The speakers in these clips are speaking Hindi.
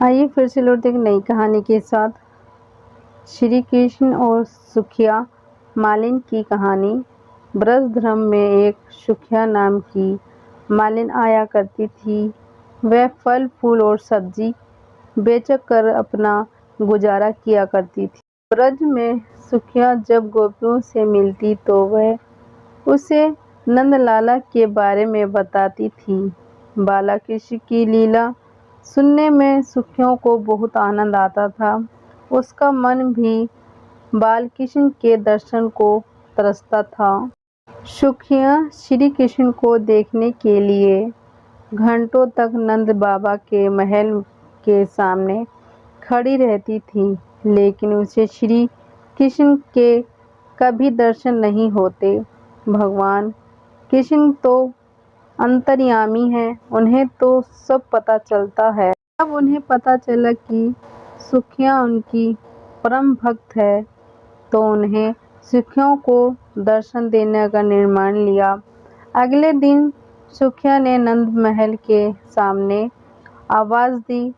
आइए फिर से लौटते एक नई कहानी के साथ। श्री कृष्ण और सुखिया मालिन की कहानी। ब्रजधर्म में एक सुखिया नाम की मालिन आया करती थी। वह फल फूल और सब्जी बेचकर अपना गुजारा किया करती थी। ब्रज में सुखिया जब गोपियों से मिलती तो वह उसे नंदलाला के बारे में बताती थी। बाला कृष्ण की लीला सुनने में सुखियों को बहुत आनंद आता था। उसका मन भी बाल कृष्ण के दर्शन को तरसता था। सुखिया श्री कृष्ण को देखने के लिए घंटों तक नंद बाबा के महल के सामने खड़ी रहती थी, लेकिन उसे श्री कृष्ण के कभी दर्शन नहीं होते। भगवान कृष्ण तो अंतर्यामी है, उन्हें तो सब पता चलता है। जब उन्हें पता चला कि सुखिया उनकी परम भक्त है तो उन्हें सुखियों को दर्शन देने का निर्णय लिया। अगले दिन सुखिया ने नंद महल के सामने आवाज दी,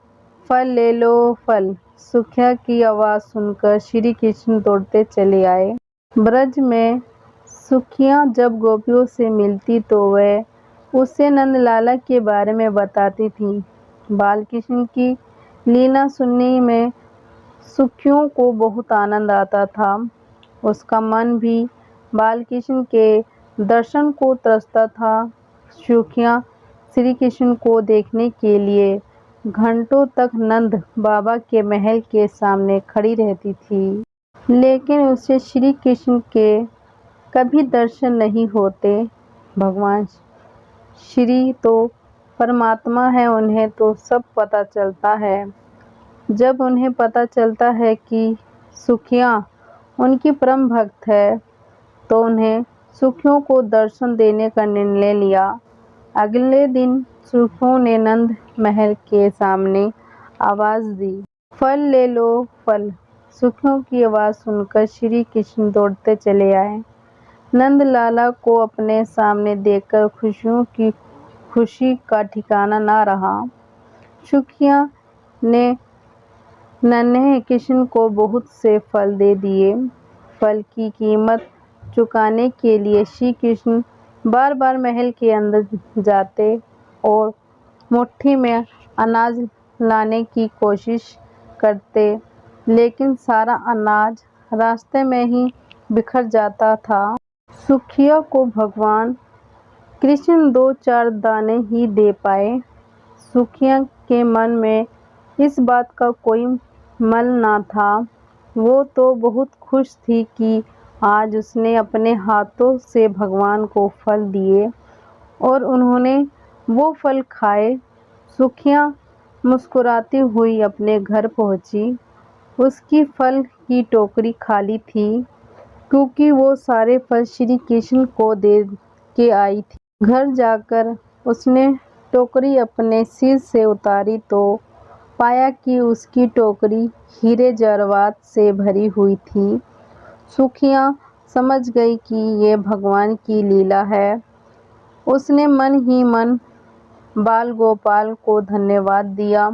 फल ले लो फल। सुखिया की आवाज सुनकर श्री कृष्ण दौड़ते चले आए। ब्रज में सुखिया जब गोपियों से मिलती तो वह उसे नंदलाला के बारे में बताती थी। बाल कृष्ण की लीला सुनने में सुखियों को बहुत आनंद आता था। उसका मन भी बाल कृष्ण के दर्शन को तरसता था। सुखिया श्री कृष्ण को देखने के लिए घंटों तक नंद बाबा के महल के सामने खड़ी रहती थी, लेकिन उसे श्री कृष्ण के कभी दर्शन नहीं होते। भगवान श्री तो परमात्मा है, उन्हें तो सब पता चलता है। जब उन्हें पता चलता है कि सुखिया उनकी परम भक्त है तो उन्हें सुखियों को दर्शन देने का निर्णय लिया। अगले दिन सुखियों ने नंद महल के सामने आवाज दी, फल ले लो फल। सुखियों की आवाज सुनकर श्री कृष्ण दौड़ते चले आए। नंद लाला को अपने सामने देखकर खुशी का ठिकाना ना रहा। सुखिया ने नन्हे कृष्ण को बहुत से फल दे दिए। फल की कीमत चुकाने के लिए श्री कृष्ण बार बार महल के अंदर जाते और मुट्ठी में अनाज लाने की कोशिश करते, लेकिन सारा अनाज रास्ते में ही बिखर जाता था। सुखिया को भगवान कृष्ण 2-4 दाने ही दे पाए। सुखिया के मन में इस बात का कोई मल ना था। वो तो बहुत खुश थी कि आज उसने अपने हाथों से भगवान को फल दिए और उन्होंने वो फल खाए। सुखिया मुस्कुराती हुई अपने घर पहुंची। उसकी फल की टोकरी खाली थी, क्योंकि वो सारे फल श्री कृष्ण को दे के आई थी। घर जाकर उसने टोकरी अपने सिर से उतारी तो पाया कि उसकी टोकरी हीरे जवाहरात से भरी हुई थी। सुखिया समझ गई कि ये भगवान की लीला है। उसने मन ही मन बाल गोपाल को धन्यवाद दिया।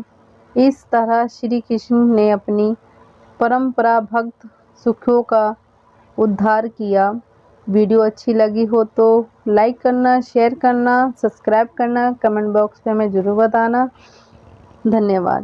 इस तरह श्री कृष्ण ने अपनी परंपरा भक्त सुखियों का उद्धार किया। वीडियो अच्छी लगी हो तो लाइक करना, शेयर करना, सब्सक्राइब करना, कमेंट बॉक्स में हमें ज़रूर बताना। धन्यवाद।